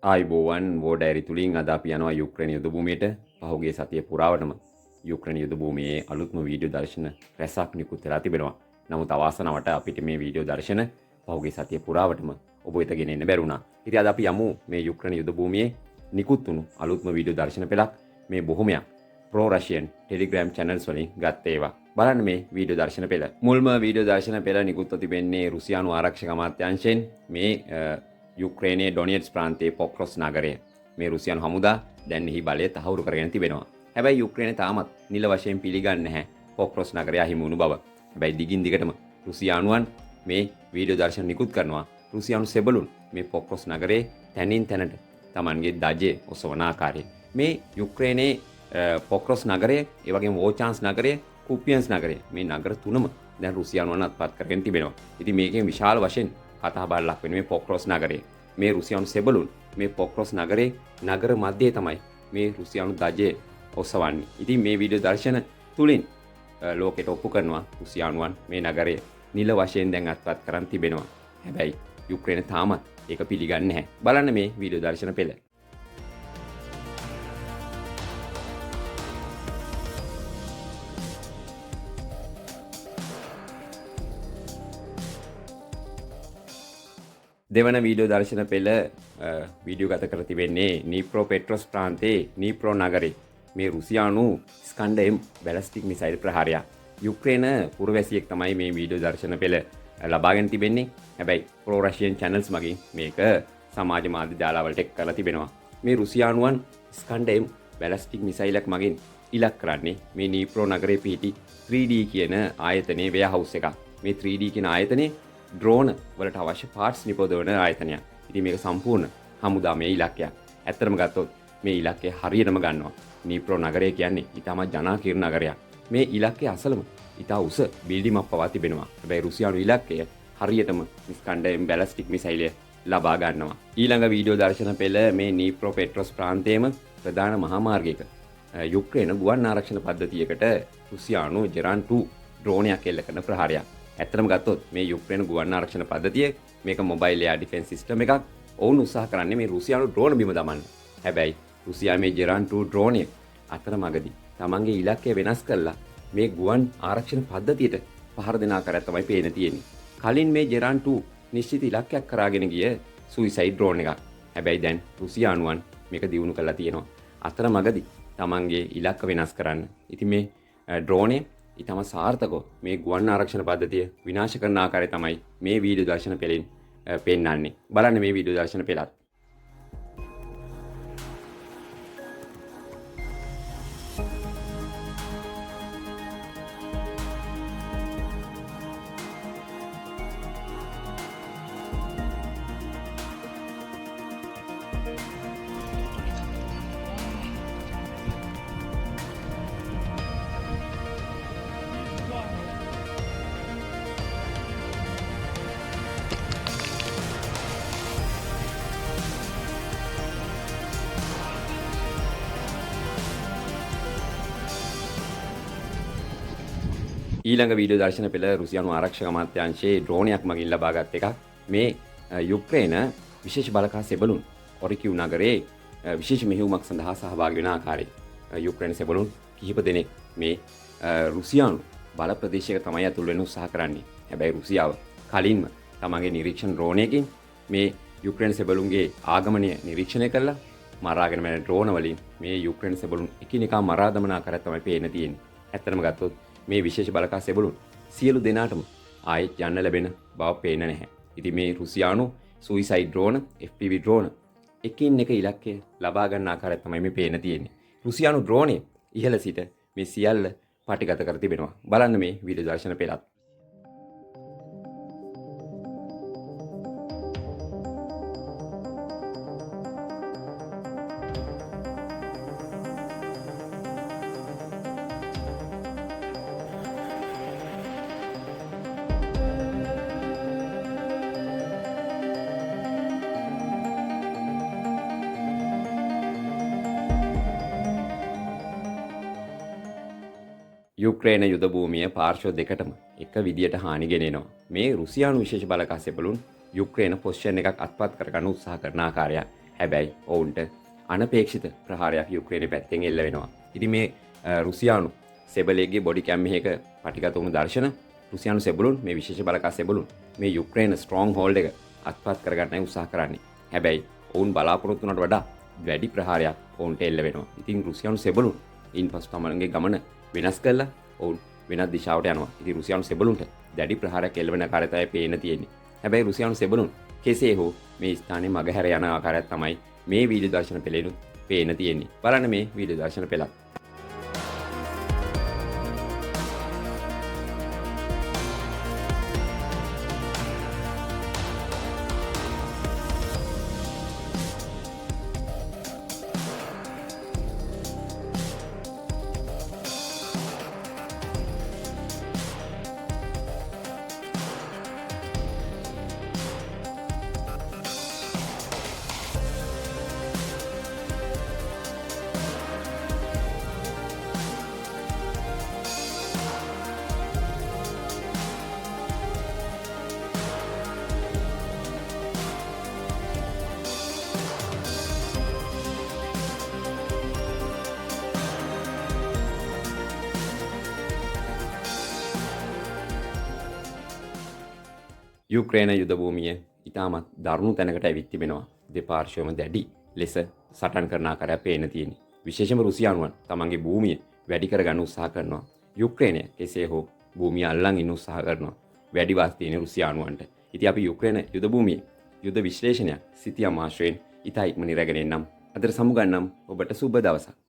ආයිබෝවන් වෝඩඇරි තුළින් අද අපි යනවා යුක්‍රේන යුද භූමියට පහුගිය සතිය පුරාවටම යුක්‍රේන යුද භූමියේ අලුත්ම වීඩියෝ දර්ශන රැසක් නිකුත් වෙලා තිබෙනවා. නමුත් අවාසනාවට අපිට මේ වීඩියෝ දර්ශන පහුගිය සතිය පුරාවටම ඔබ වෙත ගෙනෙන්න බැරි වුණා. ඉතින් අද අපි යමු මේ යුක්‍රේන යුද භූමියේ නිකුත් වුණු අලුත්ම වීඩියෝ දර්ශන පෙළක් මේ බොහොමයක් ප්‍රෝ රෂියන් ටෙලිග්‍රෑම් චැනල්ස් වලින් ගත්ත ඒවා. බලන්න මේ වීඩියෝ දර්ශන පෙළ. මුල්ම වීඩියෝ දර්ශන පෙළ නිකුත්ව තිබෙන්නේ රුසියානු ආරක්ෂක අමාත්‍යාංශයෙන් මේ යුක්‍රේනයේ ඩොනියට්ස් ප්‍රාන්තයේ පොක්රොස් නගරය. මේ රුසියානු හමුදා දැන් එහි බලය තහවුරු කරගෙන තිබෙනවා. හැබැයි යුක්‍රේනය තාමත් නිල වශයෙන් පිළිගන්නේ නැහැ පොක්රොස් නගරය අහිමි වුණු බව. හැබැයි දිගින් දිගටම රුසියානුවන් මේ වීඩියෝ දර්ශන නිකුත් කරනවා. රුසියානු සෙබළුන් මේ පොක්රොස් නගරයේ තැනින් තැනට Tamanගේ දජය ඔසවන ආකාරය. මේ යුක්‍රේනයේ පොක්රොස් නගරය, ඒ වගේම වෝචාන්ස් නගරය, කුපියන්ස් නගරය මේ නගර තුනම දැන් රුසියානුවන් අත්පත් කරගෙන තිබෙනවා. ඉතින් මේකෙන් විශාල වශයෙන් කතා බහට ලක් වෙන මේ පොක්රොස් නගරය. මේ රුසියානු සෙබළුන් මේ පොක්රොස් නගරේ නගර මැදේ තමයි මේ රුසියානු දජය ඔසවන්නේ. ඉතින් මේ වීඩියෝ දර්ශන තුලින් ලෝකෙට ඔප්පු කරනවා රුසියානුවන් මේ නගරය නිල වශයෙන් දැන් අත්පත් කරන් තිබෙනවා. හැබැයි යුක්‍රේනය තාමත් ඒක පිළිගන්නේ නැහැ. බලන්න මේ වීඩියෝ දර්ශන පෙළ. දෙවන වීඩියෝ දර්ශන පෙළ වීඩියෝ ගත කර තිබෙන්නේ නීප්‍රෝ පෙට්‍රොස් ප්‍රාන්තයේ නීප්‍රෝ නගරේ මේ රුසියානු ස්කන්ඩ M බැලස්ටික් මිසයිල් ප්‍රහාරයක්. යුක්‍රේන පුරවැසියෙක් තමයි මේ වීඩියෝ දර්ශන පෙළ ලබාගෙන තිබෙන්නේ. හැබැයි ප්‍රෝ රෂියන් චැනල්ස් මගින් මේක සමාජ මාධ්‍ය ජාලවලට එක් කරලා තිබෙනවා. මේ රුසියානුවන් ස්කන්ඩ M බැලස්ටික් මිසයිලක් මගින් ඉලක්ක කරන්නේ මේ නීප්‍රෝ නගරේ පිහිටි 3D කියන ආයතනයේ වෙයර්හවුස් එකක්. මේ 3D කියන ආයතනයේ ඩ්‍රෝන වලට අවශ්‍ය පාර්ට්ස් නිපදවන ආයතනයක්. ඉතින් මේක සම්පූර්ණ හමුදාමය ඉලක්කයක්. ඇත්තටම ගත්තොත් මේ ඉලක්කය හරියටම ගන්නවා. නීප්‍රෝ නගරය කියන්නේ ඉතාමත් ජනාකීර්ණ නගරයක්. මේ ඉලක්කයේ අසලම ඉතා උස බිල්ඩිමක් පවා තිබෙනවා. හැබැයි රුසියානු ඉලක්කය හරියටම ස්කන්ඩම් බැලස්ටික් මිසයිලය ලබා ගන්නවා. ඊළඟ වීඩියෝ දර්ශන පෙළ මේ නීප්‍රෝ පෙට්‍රොස් ප්‍රාන්තයේම ප්‍රධාන මහා මාර්ගයක යුක්‍රේන ගුවන් ආරක්ෂණ පද්ධතියකට රුසියානු ජෙරාන් 2 ඩ්‍රෝනයක් එල්ල කරන ප්‍රහාරයක්. ඇත්තටම ගත්තොත් මේ යුක්‍රේන ගුවන් ආරක්ෂණ පද්ධතිය මේක මොබයිල් එයාර් ඩිෆෙන්ස් සිස්ටම් එකක්. ඔවුන් උත්සාහ කරන්නේ මේ රුසියානු ඩ්‍රෝන බිම දමන්න. හැබැයි රුසියාවේ මේ ජෙරාන් 2 ඩ්‍රෝනය අතරමඟදී තමන්ගේ ඉලක්කය වෙනස් කරලා මේ ගුවන් ආරක්ෂණ පද්ධතියට පහර දෙන ආකාරය තමයි පේන තියෙන්නේ. කලින් මේ ජෙරාන් 2 නිශ්චිත ඉලක්කයක් කරාගෙන ගිය සුයිසයිඩ් ඩ්‍රෝන් එකක්. හැබැයි දැන් රුසියානුවන් මේක දියුණු කරලා තියෙනවා. අතරමඟදී තමන්ගේ ඉලක්ක වෙනස් කරන්න. ඉතින් මේ ඩ්‍රෝනේ ඊටම සාර්ථකව මේ ගුවන් ආරක්ෂණ පද්ධතිය විනාශ කරන ආකාරය තමයි මේ වීඩියෝ දර්ශන පෙළෙන් පෙන්වන්නේ. බලන්න මේ වීඩියෝ දර්ශන පෙළත්. ඊළඟ වීඩියෝ දර්ශන පෙළ රුසියානු ආරක්ෂක අමාත්‍යාංශයේ ඩ්‍රෝනයක් මගින් ලබාගත් එකක්. මේ යුක්‍රේන විශේෂ බලකා සෙබළුන් ඔරිකිව් නගරයේ විශේෂ මෙහෙයුමක් සඳහා සහභාගී වෙන ආකාරය. යුක්‍රේන සෙබළුන් කිහිප දෙනෙක් මේ රුසියානු බල ප්‍රදේශයක තමයි ඇතුල් වෙන්න උත්සාහ කරන්නේ. හැබැයි රුසියාව කලින්ම තමන්ගේ නිරීක්ෂණ ඩ්‍රෝනයකින් මේ යුක්‍රේන සෙබළුන්ගේ ආගමනය නිරීක්ෂණය කළා. මරාගෙන මැරෙන ඩ්‍රෝන වලින් මේ යුක්‍රේන සෙබළුන් එකිනෙකා මරා දමන ආකාරය තමයි පේන්න තියෙන්නේ. ඇත්තටම ගත්තොත් මේ විශේෂ බලකා සෙබළුන් සියලු දෙනාටම ආයෙත් යන්න ලැබෙන බව පේන්න නැහැ. ඉතින් මේ රුසියානු සුයිසයිඩ් ඩ්‍රෝන, FPV ඩ්‍රෝන එකින් එක ඉලක්කය ලබා ගන්න ආකාරය තමයි මේ පේන්න තියෙන්නේ. රුසියානු ඩ්‍රෝනේ ඉහළ සිට මේ සියල්ල පටිගත කර තිබෙනවා. බලන්න මේ වීඩියෝ දර්ශන පෙළත්. යුක්‍රේන යුද භූමිය පාර්ශ්ව දෙකටම එක විදියට හානි ගෙනෙනවා. මේ රුසියානු විශේෂ බලකා සෙබළුන් යුක්‍රේන පොසිෂන් එකක් අත්පත් කරගන්න උත්සාහ කරන ආකාරය. හැබැයි ඔවුන්ට අනපේක්ෂිත ප්‍රහාරයක් යුක්‍රේනයේ පැත්තෙන් එල්ල වෙනවා. ඉතින් මේ රුසියානු සෙබලේගේ බොඩි කැම් එකක පටිගත වුණු දර්ශන රුසියානු සෙබළුන් මේ විශේෂ බලකා සෙබළුන් මේ යුක්‍රේන ස්ට්‍රෝං හෝල්ඩ් එක අත්පත් කරගන්නයි උත්සාහ කරන්නේ. හැබැයි ඔවුන් බලාපොරොත්තු වුණාට වඩා වැඩි ප්‍රහාරයක් ඔවුන්ට එල්ල වෙනවා. ඉතින් රුසියානු සෙබළුන් ඉන්පසු තමන්ගේ ගමන වෙනස් කරලා ඔවුන් වෙනත් දිශාවට යනවා. ඉතින් රුසියානු සෙබළුන්ට දැඩි ප්‍රහාරයක් එල්ල වෙන ආකාරය තමයි පේන්න තියෙන්නේ. හැබැයි රුසියානු සෙබළුන් කෙසේ හෝ මේ ස්ථානයේ මගහැර යන ආකාරයක් තමයි මේ වීඩියෝ දර්ශන පෙළේනුත් පේන්න තියෙන්නේ. බලන්න මේ වීඩියෝ දර්ශන පෙළක්. යුක්‍රේන යුද භූමිය ඉතාමත් දරුණු තැනකට ඇවිත් තිබෙනවා. දෙපාර්ශ්වයම දැඩි ලෙස සටන් කරන ආකාරය පේන්න තියෙන්නේ. විශේෂම රුසියානුවන් තමන්ගේ භූමිය වැඩි කරගන්න උත්සාහ කරනවා. යුක්‍රේනය කෙසේ හෝ භූමිය අල්ලන් ඉන්න උත්සාහ කරනවා. වැඩි වාසි තියෙන රුසියානුවන්ට. ඉතින් අපි යුක්‍රේන යුද භූමියේ යුද විශ්ලේෂණයක් සිතියම් ආශ්‍රයෙන් ඉතා ඉක්මනින් රැගෙන එන්නම්. අදට සමුගන්නම්. ඔබට සුබ දවසක්.